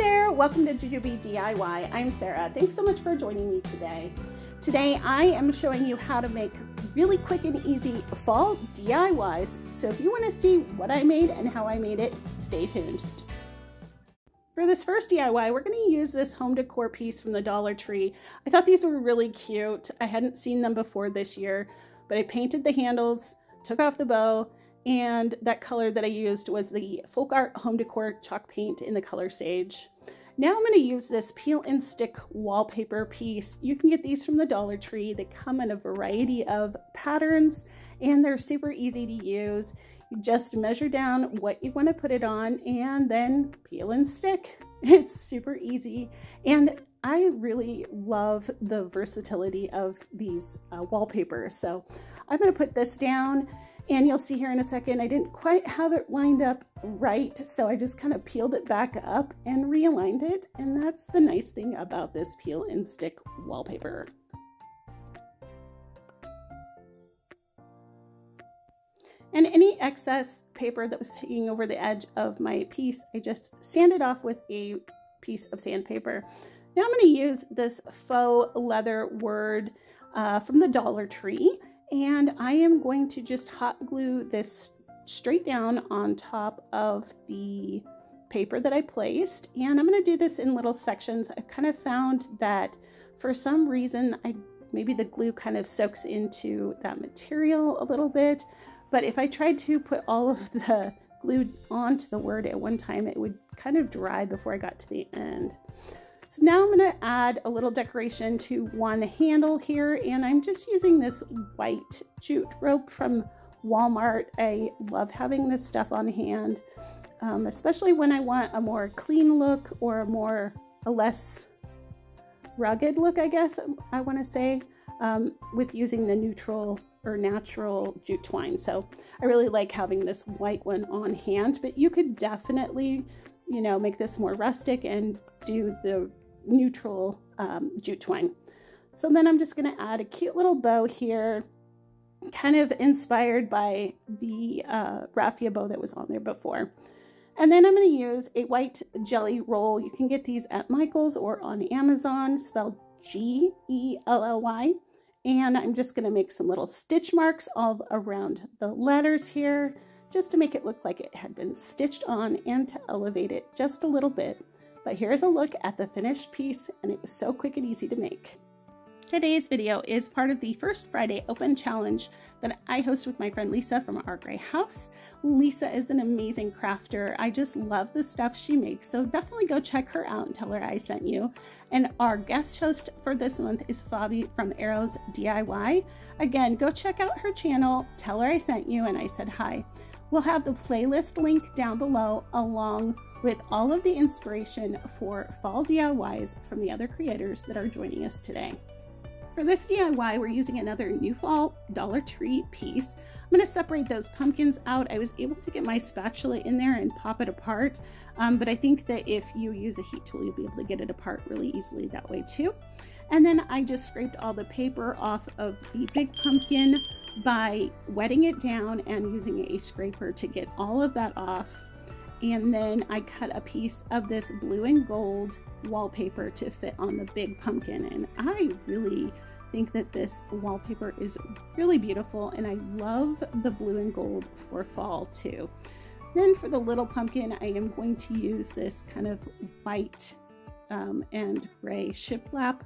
there, welcome to Jujubee DIY. I'm Sarah. Thanks so much for joining me today. Today I am showing you how to make really quick and easy fall DIYs. So if you want to see what I made and how I made it, stay tuned. For this first DIY, we're going to use this home decor piece from the Dollar Tree. I thought these were really cute. I hadn't seen them before this year, but I painted the handles, took off the bow, and that color that I used was the Folk Art Home Decor chalk paint in the color Sage. Now I'm going to use this peel and stick wallpaper piece. You can get these from the Dollar Tree. They come in a variety of patterns and they're super easy to use. You just measure down what you want to put it on and then peel and stick. It's super easy, and I really love the versatility of these wallpapers. So I'm going to put this down. And you'll see here in a second, I didn't quite have it lined up right, so I just kind of peeled it back up and realigned it. And that's the nice thing about this peel and stick wallpaper. And any excess paper that was hanging over the edge of my piece, I just sanded off with a piece of sandpaper. Now I'm going to use this faux leather word from the Dollar Tree. And I am going to just hot glue this straight down on top of the paper that I placed. And I'm going to do this in little sections. I've kind of found that for some reason, maybe the glue kind of soaks into that material a little bit. But if I tried to put all of the glue onto the word at one time, it would kind of dry before I got to the end. So now I'm going to add a little decoration to one handle here, and I'm just using this white jute rope from Walmart. I love having this stuff on hand, especially when I want a more clean look or a less rugged look, I guess I want to say, with using the neutral or natural jute twine. So I really like having this white one on hand, but you could definitely, make this more rustic and do the neutral jute twine. So then I'm just going to add a cute little bow here, kind of inspired by the raffia bow that was on there before. And then I'm going to use a white jelly roll. You can get these at Michael's or on Amazon, spelled G-E-L-L-Y. And I'm just going to make some little stitch marks all around the letters here, just to make it look like it had been stitched on and to elevate it just a little bit. But here's a look at the finished piece, and it was so quick and easy to make. Today's video is part of the First Friday Open Challenge that I host with my friend Lisa from Our Gray House. Lisa is an amazing crafter. I just love the stuff she makes, so definitely go check her out and tell her I sent you. And our guest host for this month is Fabi from Arrows DIY. Again, go check out her channel, tell her I sent you and I said hi. We'll have the playlist link down below along with all of the inspiration for fall DIYs from the other creators that are joining us today. For this DIY, we're using another New Fall Dollar Tree piece. I'm going to separate those pumpkins out. I was able to get my spatula in there and pop it apart, but I think that if you use a heat tool, you'll be able to get it apart really easily that way too. And then I just scraped all the paper off of the big pumpkin by wetting it down and using a scraper to get all of that off. And then I cut a piece of this blue and gold wallpaper to fit on the big pumpkin. And I really think that this wallpaper is really beautiful, and I love the blue and gold for fall too. Then for the little pumpkin, I am going to use this kind of white and gray shiplap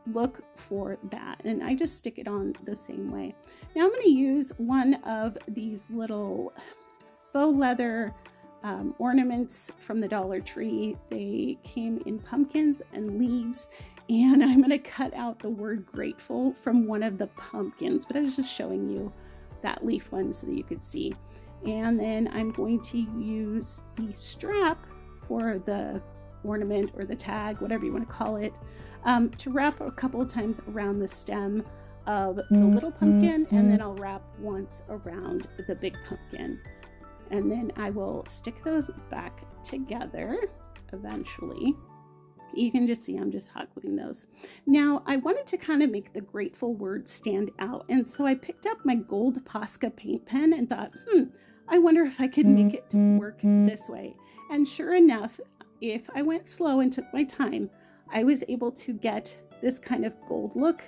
look for that, and I just stick it on the same way. Now I'm going to use one of these little faux leather ornaments from the Dollar Tree. They came in pumpkins and leaves, and I'm going to cut out the word grateful from one of the pumpkins, but I was just showing you that leaf one so that you could see. And then I'm going to use the strap for the ornament or the tag, whatever you want to call it, to wrap a couple of times around the stem of the little pumpkin, and then I'll wrap once around the big pumpkin. And then I will stick those back together eventually. You can just see I'm just hot gluing those. Now I wanted to kind of make the grateful word stand out, and so I picked up my gold Posca paint pen and thought, I wonder if I could make it to work this way. And sure enough, if I went slow and took my time, I was able to get this kind of gold look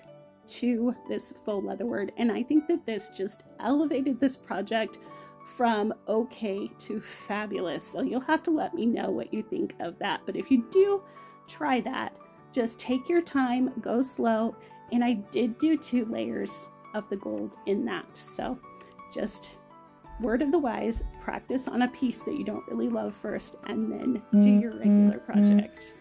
to this faux leatherwork. And I think that this just elevated this project from okay to fabulous. So you'll have to let me know what you think of that. But if you do try that, just take your time, go slow. And I did do 2 layers of the gold in that. So just word of the wise, practice on a piece that you don't really love first, and then do your regular project.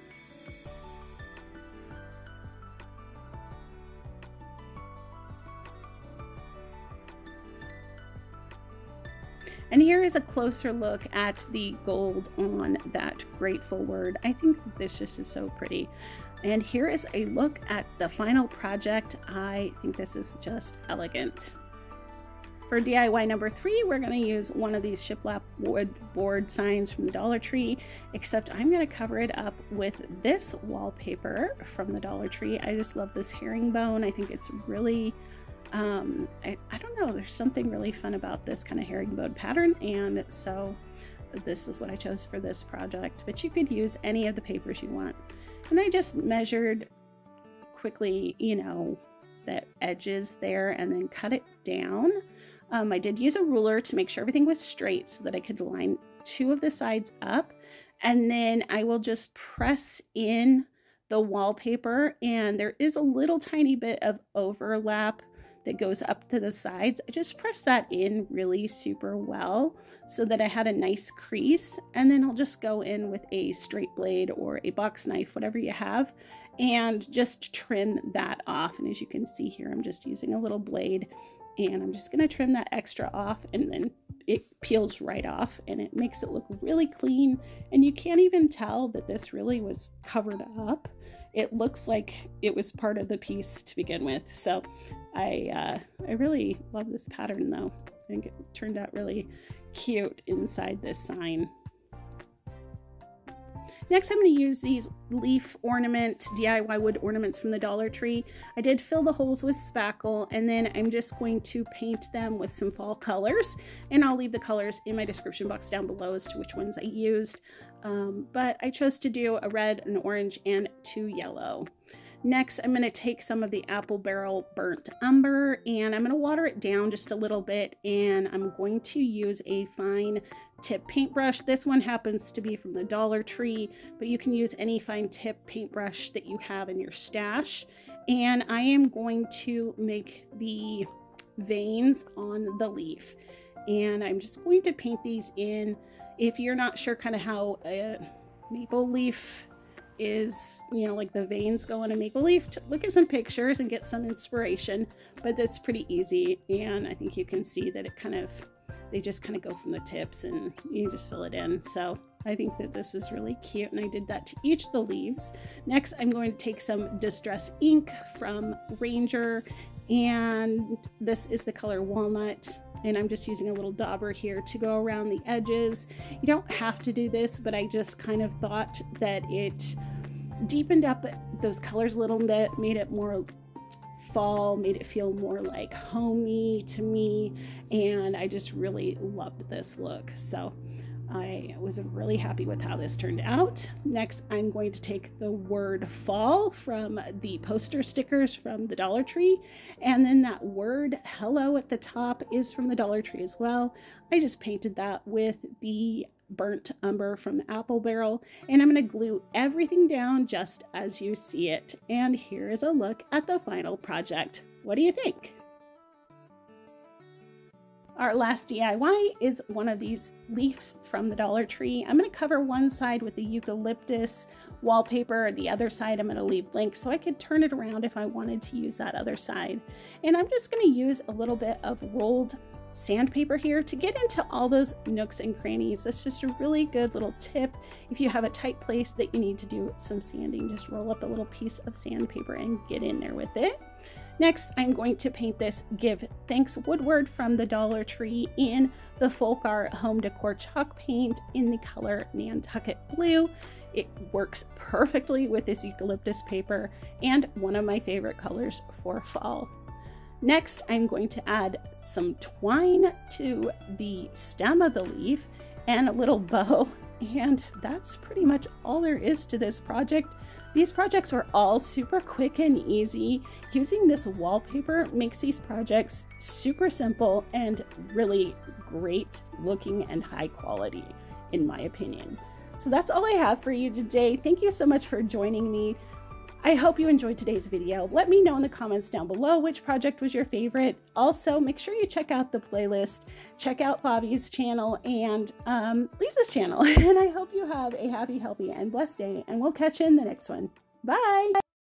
And here is a closer look at the gold on that grateful word. I think this just is so pretty. And here is a look at the final project. I think this is just elegant. For DIY number 3, we're going to use one of these shiplap wood board signs from the Dollar Tree, except I'm going to cover it up with this wallpaper from the Dollar Tree. I just love this herringbone. I think it's really, I don't know, there's something really fun about this kind of herringbone pattern, and so this is what I chose for this project, but you could use any of the papers you want. And I just measured quickly, you know, the edges there and then cut it down. I did use a ruler to make sure everything was straight so that I could line 2 of the sides up, and then I will just press in the wallpaper, and there is a little tiny bit of overlap that goes up to the sides. I just press that in really super well so that I had a nice crease, and then I'll just go in with a straight blade or a box knife, whatever you have, and just trim that off. And as you can see here, I'm just using a little blade, and I'm just going to trim that extra off, and then it peels right off and it makes it look really clean, and you can't even tell that this really was covered up. It looks like it was part of the piece to begin with. So I really love this pattern though. I think it turned out really cute inside this sign. Next, I'm going to use these leaf ornament, DIY wood ornaments from the Dollar Tree. I did fill the holes with spackle, and then I'm just going to paint them with some fall colors, and I'll leave the colors in my description box down below as to which ones I used. But I chose to do a red, an orange, and 2 yellow. Next, I'm going to take some of the apple barrel burnt umber, and I'm going to water it down just a little bit, and I'm going to use a fine tip paintbrush. This one happens to be from the Dollar Tree, but you can use any fine tip paintbrush that you have in your stash. And I am going to make the veins on the leaf, and I'm just going to paint these in. If you're not sure kind of how a maple leaf is, you know, like the veins go in a maple leaf, look at some pictures and get some inspiration, but that's pretty easy. And I think you can see that it kind of, they just kind of go from the tips and you just fill it in. So I think that this is really cute, and I did that to each of the leaves. Next, I'm going to take some Distress ink from Ranger, and this is the color Walnut, and I'm just using a little dauber here to go around the edges. You don't have to do this, but I just kind of thought that it deepened up those colors a little bit, made it more fall, made it feel more like homey to me, and I just really loved this look. So I was really happy with how this turned out. Next, I'm going to take the word fall from the poster stickers from the Dollar Tree, and then that word hello at the top is from the Dollar Tree as well. I just painted that with the burnt umber from the apple barrel, and I'm going to glue everything down just as you see it. And here is a look at the final project. What do you think? Our last DIY is one of these leaves from the Dollar Tree. I'm going to cover one side with the eucalyptus wallpaper, the other side I'm going to leave blank so I could turn it around if I wanted to use that other side. And I'm just going to use a little bit of rolled sandpaper here to get into all those nooks and crannies. That's just a really good little tip. If you have a tight place that you need to do some sanding, just roll up a little piece of sandpaper and get in there with it. Next, I'm going to paint this Give Thanks woodward from the Dollar Tree in the Folk Art Home Decor chalk paint in the color Nantucket Blue. It works perfectly with this eucalyptus paper and one of my favorite colors for fall. Next, I'm going to add some twine to the stem of the leaf and a little bow, And that's pretty much all there is to this project. These projects were all super quick and easy. Using this wallpaper makes these projects super simple and really great looking and high quality, in my opinion. So that's all I have for you today. Thank you so much for joining me. I hope you enjoyed today's video. Let me know in the comments down below which project was your favorite. Also, make sure you check out the playlist, check out Bobby's channel, and Lisa's channel. And I hope you have a happy, healthy, and blessed day, and we'll catch you in the next one. Bye!